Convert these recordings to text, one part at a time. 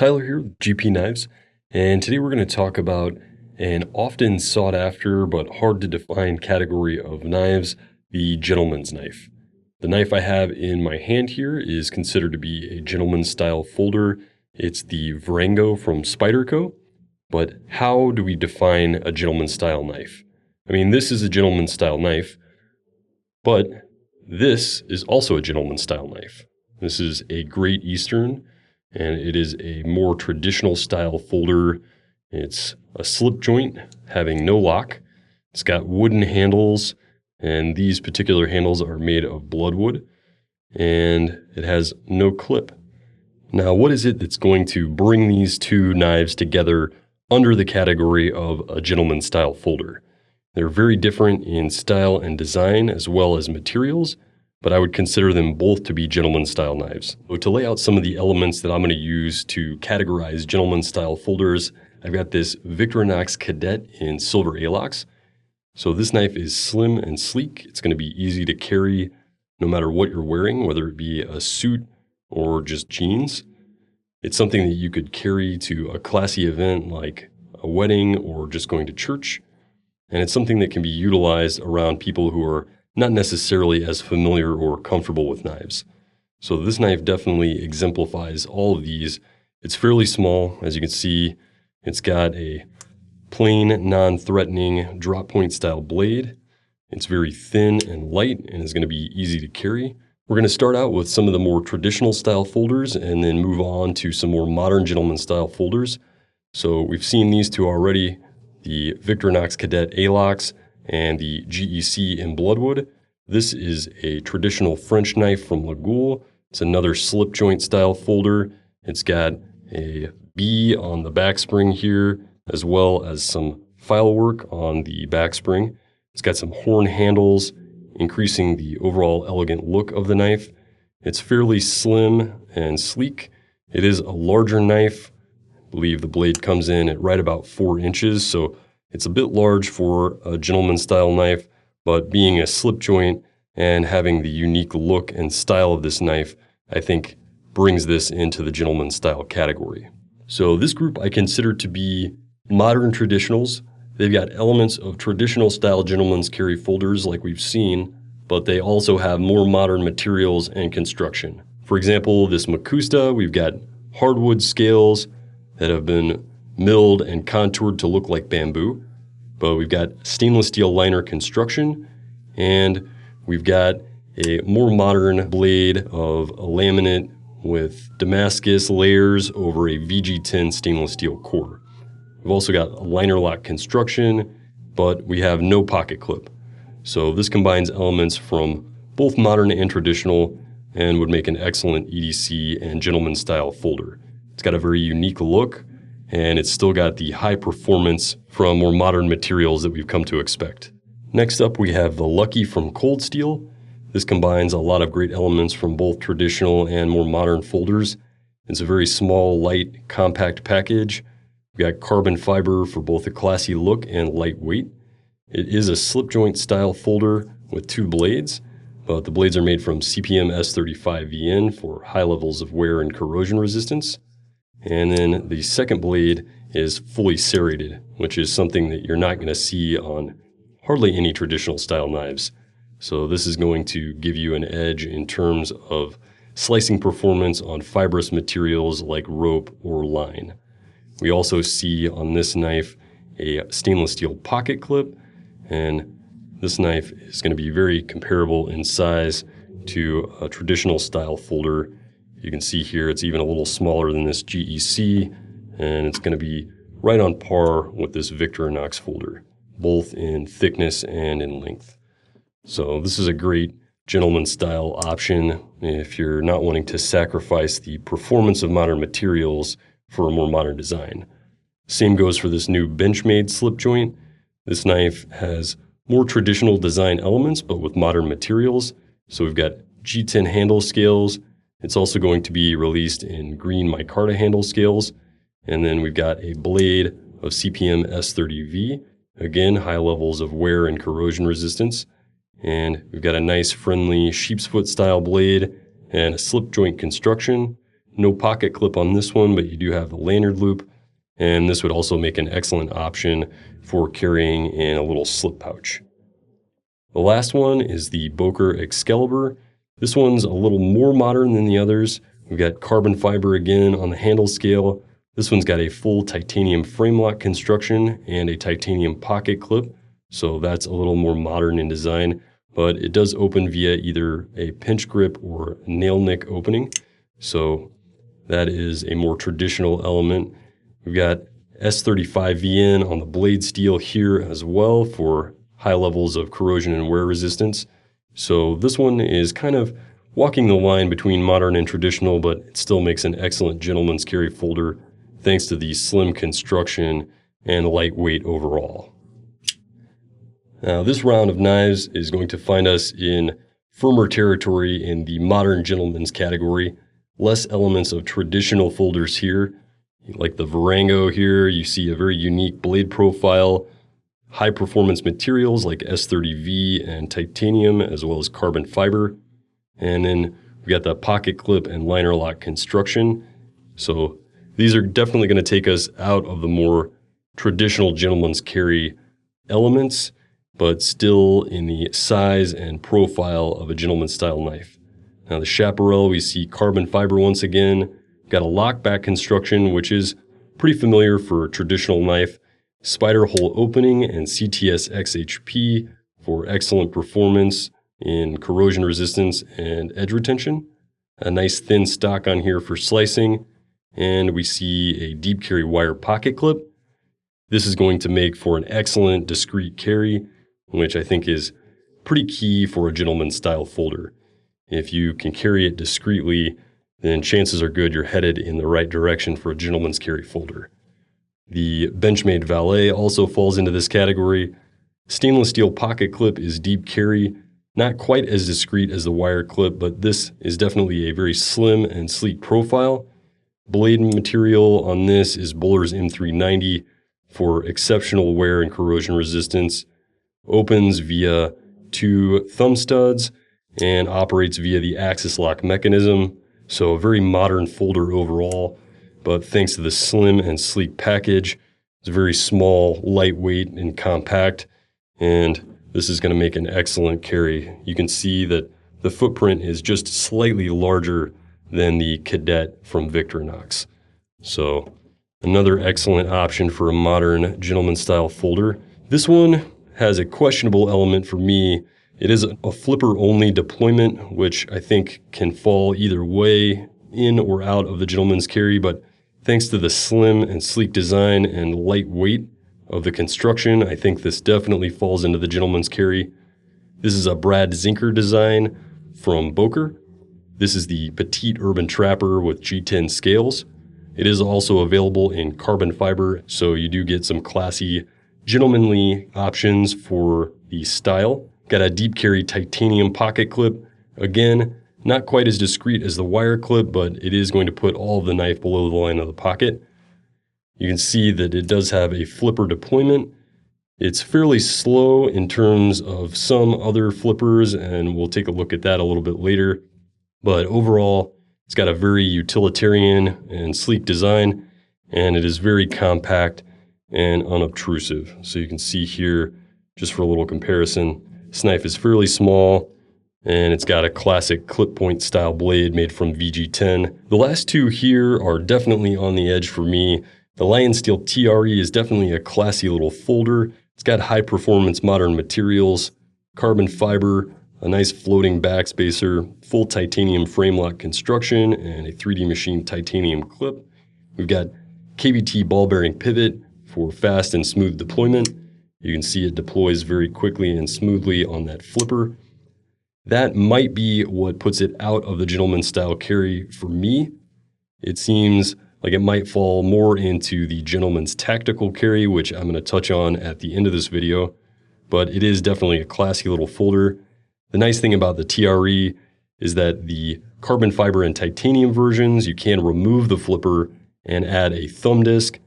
Tyler here with GPKNIVES, and today we're going to talk about an often sought after but hard to define category of knives, the gentleman's knife. The knife I have in my hand here is considered to be a gentleman's style folder. It's the Vrango from Spyderco, but how do we define a gentleman's style knife? I mean, this is a gentleman's style knife, but this is also a gentleman's style knife. This is a Great Eastern, and it is a more traditional style folder. It's a slip joint having no lock. It's got wooden handles, and these particular handles are made of Bloodwood, and it has no clip. Now, what is it that's going to bring these two knives together under the category of a gentleman's style folder? They're very different in style and design as well as materials, but I would consider them both to be gentleman's style knives. So to lay out some of the elements that I'm going to use to categorize gentleman's style folders, I've got this Victorinox Cadet in silver Alox. So this knife is slim and sleek. It's going to be easy to carry no matter what you're wearing, whether it be a suit or just jeans. It's something that you could carry to a classy event like a wedding or just going to church. And it's something that can be utilized around people who are not necessarily as familiar or comfortable with knives. So this knife definitely exemplifies all of these. It's fairly small, as you can see. It's got a plain, non-threatening drop point style blade. It's very thin and light and is going to be easy to carry. We're going to start out with some of the more traditional style folders and then move on to some more modern gentleman style folders. So we've seen these two already, the Victorinox Cadet Alox and the GEC in Bloodwood. This is a traditional French knife from LaGuiole. It's another slip joint style folder. It's got a B on the back spring here, as well as some file work on the back spring. It's got some horn handles, increasing the overall elegant look of the knife. It's fairly slim and sleek. It is a larger knife. I believe the blade comes in at right about 4 inches, so it's a bit large for a gentleman's style knife, but being a slip joint and having the unique look and style of this knife, I think brings this into the gentleman's style category. So this group I consider to be modern traditionals. They've got elements of traditional style gentleman's carry folders like we've seen, but they also have more modern materials and construction. For example, this MCusta, we've got hardwood scales that have been milled and contoured to look like bamboo, but we've got stainless steel liner construction, and we've got a more modern blade of a laminate with Damascus layers over a VG10 stainless steel core. We've also got a liner lock construction, but we have no pocket clip. So this combines elements from both modern and traditional and would make an excellent EDC and gentleman style folder. It's got a very unique look, and it's still got the high performance from more modern materials that we've come to expect. Next up, we have the Lucky from Cold Steel. This combines a lot of great elements from both traditional and more modern folders. It's a very small, light, compact package. We've got carbon fiber for both a classy look and lightweight. It is a slip joint style folder with 2 blades, but the blades are made from CPM S35VN for high levels of wear and corrosion resistance. And then the second blade is fully serrated, which is something that you're not going to see on hardly any traditional style knives. So this is going to give you an edge in terms of slicing performance on fibrous materials like rope or line. We also see on this knife a stainless steel pocket clip, and this knife is going to be very comparable in size to a traditional style folder. You can see here it's even a little smaller than this GEC, and it's going to be right on par with this Victorinox folder, both in thickness and in length. So this is a great gentleman style option if you're not wanting to sacrifice the performance of modern materials for a more modern design. Same goes for this new Benchmade slip joint. This knife has more traditional design elements, but with modern materials. So we've got G10 handle scales. It's also going to be released in green micarta handle scales. And then we've got a blade of CPM S30V. Again, high levels of wear and corrosion resistance. And we've got a nice friendly sheep's foot style blade and a slip joint construction. No pocket clip on this one, but you do have the lanyard loop. And this would also make an excellent option for carrying in a little slip pouch. The last one is the Boker Excalibur. This one's a little more modern than the others. We've got carbon fiber again on the handle scale. This one's got a full titanium frame lock construction and a titanium pocket clip. So that's a little more modern in design, but it does open via either a pinch grip or nail nick opening. So that is a more traditional element. We've got S35VN on the blade steel here as well for high levels of corrosion and wear resistance. So this one is kind of walking the line between modern and traditional, but it still makes an excellent gentleman's carry folder thanks to the slim construction and lightweight overall. Now this round of knives is going to find us in firmer territory in the modern gentleman's category. Less elements of traditional folders here. Like the Vrango here, you see a very unique blade profile, high performance materials like S30V and titanium, as well as carbon fiber. And then we've got the pocket clip and liner lock construction. So these are definitely going to take us out of the more traditional gentleman's carry elements, but still in the size and profile of a gentleman's style knife. Now the Chaparral, we see carbon fiber once again. Got a lockback construction, which is pretty familiar for a traditional knife. Spider hole opening and CTS XHP for excellent performance in corrosion resistance and edge retention. A nice thin stock on here for slicing. And we see a deep carry wire pocket clip. This is going to make for an excellent discreet carry, which I think is pretty key for a gentleman's style folder. If you can carry it discreetly, then chances are good you're headed in the right direction for a gentleman's carry folder. The Benchmade Valet also falls into this category. Stainless steel pocket clip is deep carry, not quite as discreet as the wire clip, but this is definitely a very slim and sleek profile. Blade material on this is Buller's M390 for exceptional wear and corrosion resistance. Opens via 2 thumb studs and operates via the axis lock mechanism. So a very modern folder overall, but thanks to the slim and sleek package, it's very small, lightweight, and compact, and this is going to make an excellent carry. You can see that the footprint is just slightly larger than the Cadet from Victorinox. So another excellent option for a modern gentleman style folder. This one has a questionable element for me. It is a flipper only deployment, which I think can fall either way in or out of the gentleman's carry, but thanks to the slim and sleek design and lightweight of the construction, I think this definitely falls into the gentleman's carry. This is a Brad Zinker design from Boker. This is the Petite urban trapper with G10 scales. It is also available in carbon fiber, so you do get some classy, gentlemanly options for the style. Got a deep carry titanium pocket clip. Again, not quite as discreet as the wire clip, but it is going to put all of the knife below the line of the pocket. You can see that it does have a flipper deployment. It's fairly slow in terms of some other flippers, and we'll take a look at that a little bit later. But overall, it's got a very utilitarian and sleek design, and it is very compact and unobtrusive. So you can see here, just for a little comparison, this knife is fairly small, and it's got a classic clip point style blade made from VG10. The last two here are definitely on the edge for me. The LionSteel T.R.E is definitely a classy little folder. It's got high performance modern materials, carbon fiber, a nice floating backspacer, full titanium frame lock construction, and a 3D machined titanium clip. We've got KVT ball bearing pivot for fast and smooth deployment. You can see it deploys very quickly and smoothly on that flipper. That might be what puts it out of the gentleman style carry for me. It seems like it might fall more into the gentleman's tactical carry, which I'm going to touch on at the end of this video, but it is definitely a classy little folder. The nice thing about the T.R.E is that the carbon fiber and titanium versions, you can remove the flipper and add a thumb disc,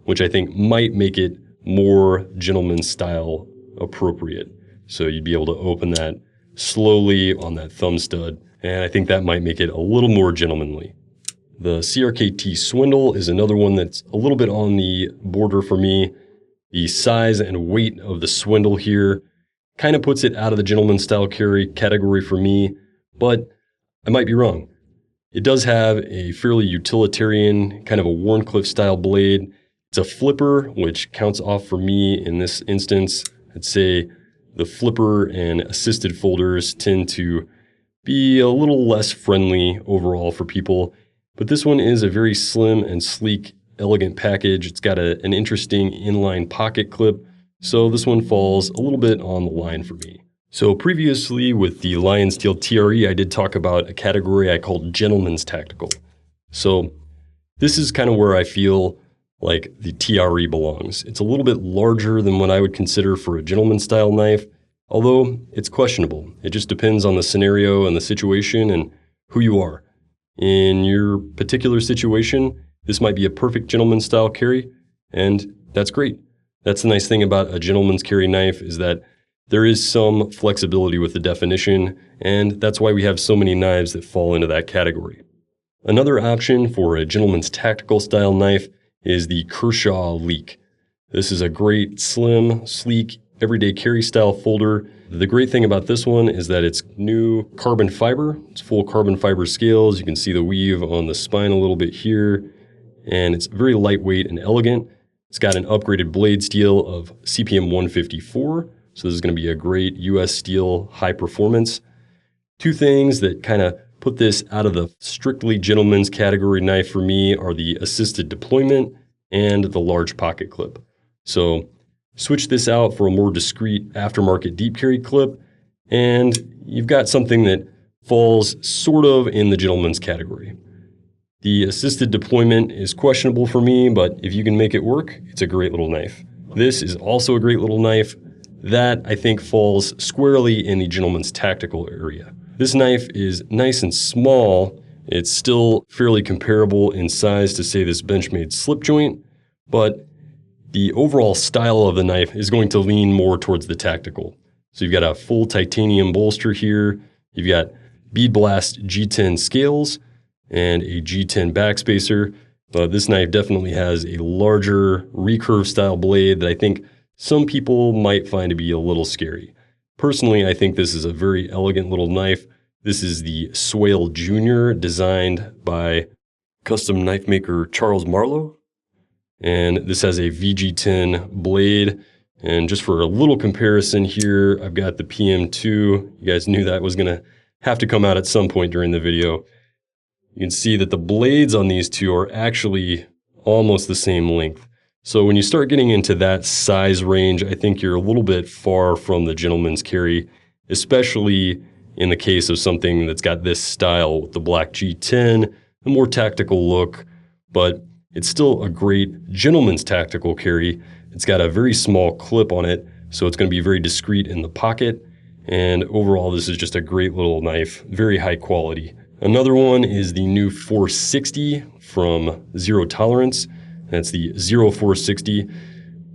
which I think might make it more gentleman style appropriate. So you'd be able to open that slowly on that thumb stud, and I think that might make it a little more gentlemanly. The CRKT Swindle is another one that's a little bit on the border for me. The size and weight of the Swindle here kind of puts it out of the gentleman style carry category for me, but I might be wrong. It does have a fairly utilitarian, kind of a Wharncliffe style blade. It's a flipper, which counts off for me in this instance. I'd say the flipper and assisted folders tend to be a little less friendly overall for people. But this one is a very slim and sleek, elegant package. It's got an interesting inline pocket clip. So this one falls a little bit on the line for me. So previously with the LionSteel T.R.E, I did talk about a category I called Gentleman's Tactical. So this is kind of where I feel like the T.R.E belongs. It's a little bit larger than what I would consider for a gentleman style knife, although it's questionable. It just depends on the scenario and the situation and who you are. In your particular situation, this might be a perfect gentleman style carry, and that's great. That's the nice thing about a gentleman's carry knife is that there is some flexibility with the definition, and that's why we have so many knives that fall into that category. Another option for a gentleman's tactical style knife is the Kershaw Leek. This is a great, slim, sleek, everyday carry style folder. The great thing about this one is that it's new carbon fiber. It's full carbon fiber scales. You can see the weave on the spine a little bit here, and it's very lightweight and elegant. It's got an upgraded blade steel of CPM 154. So this is going to be a great US steel high performance. Two things that kind of put this out of the strictly gentleman's category knife for me are the assisted deployment and the large pocket clip. So switch this out for a more discreet aftermarket deep carry clip, and you've got something that falls sort of in the gentleman's category. The assisted deployment is questionable for me, but if you can make it work, it's a great little knife. This is also a great little knife. That, I think, falls squarely in the gentleman's tactical area. This knife is nice and small. It's still fairly comparable in size to, say, this Benchmade slip joint, but the overall style of the knife is going to lean more towards the tactical. So you've got a full titanium bolster here. You've got Bead Blast G10 scales and a G10 backspacer. But this knife definitely has a larger recurve style blade that I think some people might find to be a little scary. Personally, I think this is a very elegant little knife. This is the Swale Junior, designed by custom knife maker Charles Marlowe. And this has a VG10 blade. And just for a little comparison here, I've got the PM2. You guys knew that was going to have to come out at some point during the video. You can see that the blades on these two are actually almost the same length. So when you start getting into that size range, I think you're a little bit far from the gentleman's carry, especially in the case of something that's got this style with the black G10, a more tactical look, but it's still a great gentleman's tactical carry. It's got a very small clip on it, so it's going to be very discreet in the pocket. And overall, this is just a great little knife, very high quality. Another one is the new 460 from Zero Tolerance. That's the 0460.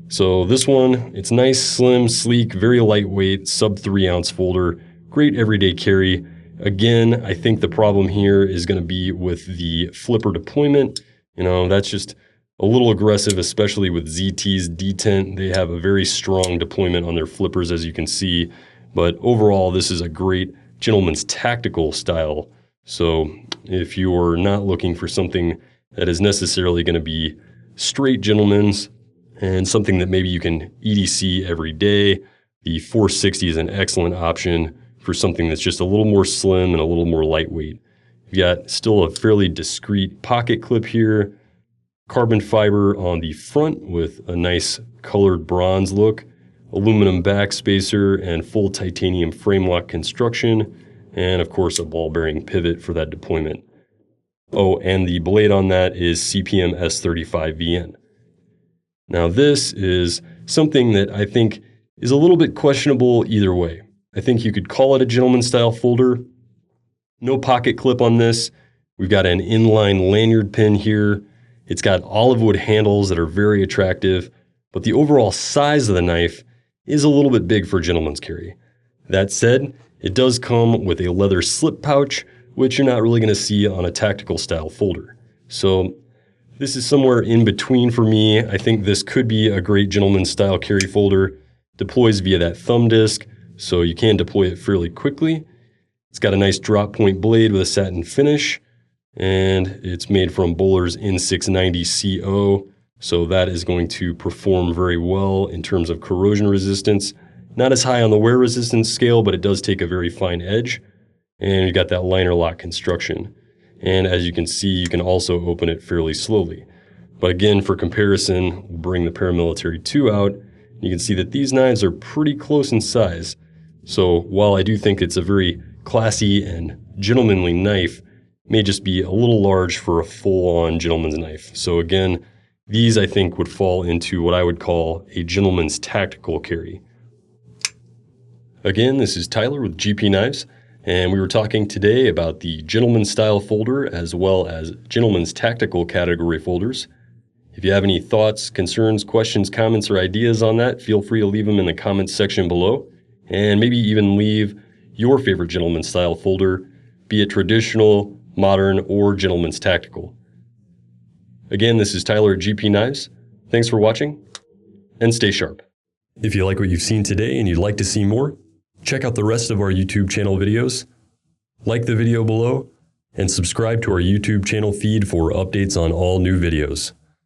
So this one, it's nice, slim, sleek, very lightweight, sub 3 ounce folder, great everyday carry. Again, I think the problem here is going to be with the flipper deployment. You know, that's just a little aggressive, especially with ZT's detent. They have a very strong deployment on their flippers, as you can see. But overall, this is a great gentleman's tactical style. So if you're not looking for something that is necessarily going to be straight gentleman's and something that maybe you can EDC every day, the 460 is an excellent option for something that's just a little more slim and a little more lightweight. You've got still a fairly discreet pocket clip here, carbon fiber on the front with a nice colored bronze look, aluminum backspacer and full titanium frame lock construction, and of course a ball bearing pivot for that deployment. Oh, and the blade on that is CPM S35VN. Now this is something that I think is a little bit questionable either way. I think you could call it a gentleman style folder. No pocket clip on this. We've got an inline lanyard pin here. It's got olive wood handles that are very attractive, but the overall size of the knife is a little bit big for a gentleman's carry. That said, it does come with a leather slip pouch, which you're not really going to see on a tactical style folder. So this is somewhere in between for me. I think this could be a great gentleman style carry folder. Deploys via that thumb disc, so you can deploy it fairly quickly. It's got a nice drop point blade with a satin finish, and it's made from Bowler's N690 CO, so that is going to perform very well in terms of corrosion resistance. Not as high on the wear resistance scale, but it does take a very fine edge. And you got that liner lock construction. And as you can see, you can also open it fairly slowly. But again, for comparison, we'll bring the Paramilitary 2 out. You can see that these knives are pretty close in size. So while I do think it's a very classy and gentlemanly knife, it may just be a little large for a full-on gentleman's knife. So again, these I think would fall into what I would call a gentleman's tactical carry. Again, this is Tyler with GP Knives, and we were talking today about the gentleman style folder as well as gentleman's tactical category folders. If you have any thoughts, concerns, questions, comments, or ideas on that, feel free to leave them in the comments section below, and maybe even leave your favorite gentleman's style folder, be it traditional, modern, or gentleman's tactical. Again, this is Tyler at GP Knives. Thanks for watching, and stay sharp. If you like what you've seen today and you'd like to see more, check out the rest of our YouTube channel videos, like the video below, and subscribe to our YouTube channel feed for updates on all new videos.